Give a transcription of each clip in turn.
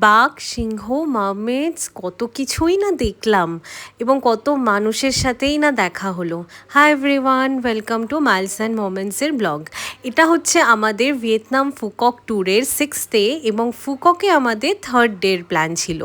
বাঘ, সিংহ, মার্মেডস কত কিছুই না দেখলাম এবং কত মানুষের সাথেই না দেখা হলো। Hi everyone, welcome to miles and মোমেন্টসের ব্লগ। এটা হচ্ছে আমাদের ভিয়েতনাম ফুকক ট্যুরের 6th ডে এবং ফুককে আমাদের 3rd ডের প্ল্যান ছিল।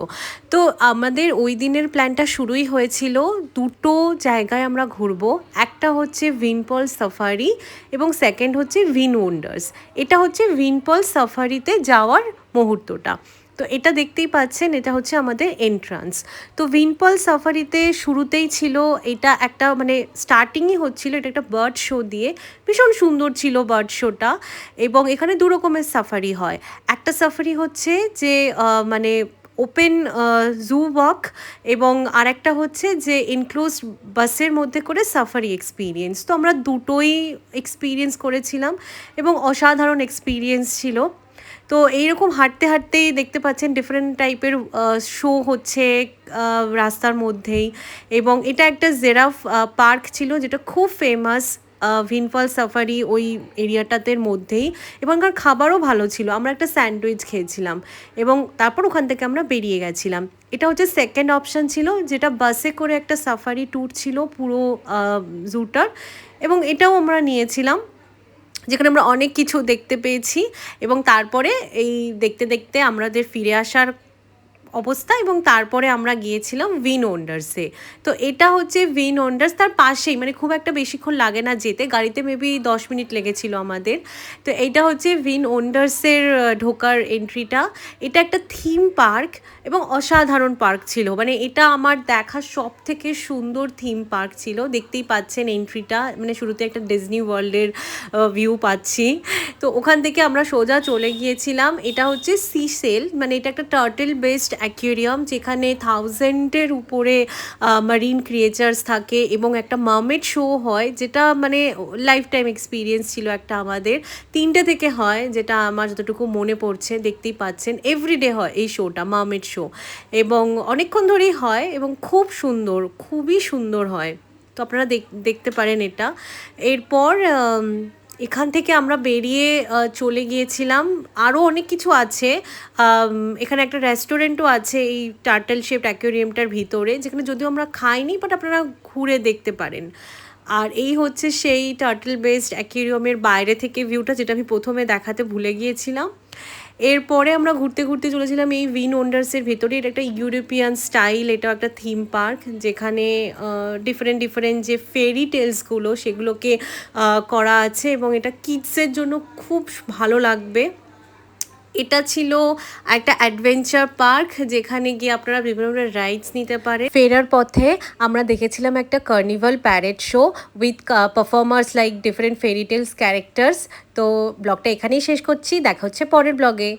তো আমাদের ওই দিনের প্ল্যানটা শুরুই হয়েছিল দুটো জায়গায় আমরা ঘুরবো। একটা হচ্ছে ভিনপল সাফারি এবং সেকেন্ড হচ্ছে ভিন ওয়ান্ডার্স। এটা হচ্ছে ভিনপল সাফারিতে যাওয়ার মুহূর্তটা। তো এটা দেখতেই পাচ্ছেন, এটা হচ্ছে আমাদের এন্ট্রান্স। তো ভিনপল সাফারিতে শুরুতেই ছিল এটা একটা মানে স্টার্টিংই হচ্ছিল এটা একটা বার্ড শো দিয়ে। ভীষণ সুন্দর ছিল বার্ড শোটা। এবং এখানে দু রকমের সাফারি হয়। একটা সাফারি হচ্ছে যে মানে ওপেন জু ওয়াক, এবং আরেকটা হচ্ছে যে এনক্লোজড বাসের মধ্যে করে সাফারি এক্সপিরিয়েন্স। তো আমরা দুটোই এক্সপিরিয়েন্স করেছিলাম এবং অসাধারণ এক্সপিরিয়েন্স ছিল। তো এইরকম হাঁটতে হাঁটতেই দেখতে পাচ্ছেন ডিফারেন্ট টাইপের শো হচ্ছে রাস্তার মধ্যেই। এবং এটা একটা জেরাফ পার্ক ছিল যেটা খুব ফেমাস ভিনপল সাফারি ওই এরিয়াটাতে মধ্যেই। এবং তার খাবারও ভালো ছিল, আমরা একটা স্যান্ডউইচ খেয়েছিলাম এবং তারপর ওখান থেকে আমরা বেরিয়ে গেছিলাম। এটা হচ্ছে সেকেন্ড অপশান ছিল, যেটা বাসে করে একটা সাফারি ট্যুর ছিল পুরো জুটার, এবং এটাও আমরা নিয়েছিলাম, যেখানে আমরা অনেক কিছু দেখতে পেয়েছি। এবং তারপরে এই দেখতে দেখতে আমাদের ফিরে আসার অবস্থা, এবং তারপরে আমরা গিয়েছিলাম ভিন ওয়ান্ডার্সে। তো এটা হচ্ছে ভিন ওয়ান্ডার্স, তার পাশেই, মানে খুব একটা বেশিক্ষণ লাগে না যেতে, গাড়িতে মেবি 10 মিনিট লেগেছিল আমাদের। তো এইটা হচ্ছে ভিন ওয়ান্ডার্সের ঢোকার এন্ট্রিটা। এটা একটা থিম পার্ক এবং অসাধারণ পার্ক ছিল, মানে এটা আমার দেখা সব থেকে সুন্দর থিম পার্ক ছিল। দেখতেই পাচ্ছেন এন্ট্রিটা, মানে শুরুতে একটা ডিজনি ওয়ার্ল্ডের ভিউ পাচ্ছি। তো ওখান থেকে আমরা সোজা চলে গিয়েছিলাম, এটা হচ্ছে সি সেল, মানে এটা একটা টার্টেল বেসড অ্যাকুয়ারিয়াম, যেখানে 1000-এর উপরে মারিন ক্রিয়েচার্স থাকে এবং একটা মার্মেড শো হয়, যেটা মানে লাইফ টাইম এক্সপিরিয়েন্স ছিল একটা আমাদের। 3টে থেকে হয়, যেটা আমার যতটুকু মনে পড়ছে। দেখতেই পাচ্ছেন এভরিডে হয় এই শোটা, মার্মেড শো, এবং অনেকক্ষণ ধরেই হয় এবং খুব সুন্দর, খুবই সুন্দর হয়। তো আপনারা দেখতে পারেন এটা। এরপর এখান থেকে আমরা বেরিয়ে চলে গিয়েছিলাম, আরও অনেক কিছু আছে। এখানে একটা রেস্টুরেন্টও আছে এই টার্টেল শেপড অ্যাকোয়ারিয়ামটার ভিতরে, যেখানে যদিও আমরা খাইনি, বাট আপনারা ঘুরে দেখতে পারেন। আর এই হচ্ছে সেই টার্টেল বেসড অ্যাকোয়ারিয়ামের বাইরে থেকে ভিউটা, যেটা আমি প্রথমে দেখাতে ভুলে গিয়েছিলাম। এরপরে আমরা ঘুরতে ঘুরতে চলেছিলাম এই ভিন ওয়ান্ডার্সের ভেতরে। এটা একটা ইউরোপিয়ান স্টাইল, এটাও একটা থিম পার্ক, যেখানে ডিফারেন্ট ডিফারেন্ট যে ফেরি টেলসগুলো সেগুলোকে করা আছে, এবং এটা কিডসের জন্য খুব ভালো লাগবে। এটা ছিল একটা অ্যাডভেঞ্চার পার্ক, যেখানে গিয়ে আপনারা বিভিন্ন ধরনের রাইডস নিতে পারে। ফেরার পথে আমরা দেখেছিলাম একটা carnival parade show with performers like different fairy tales characters. তো ব্লগটা এখানেই শেষ করছি, দেখা হচ্ছে পরের ব্লগে।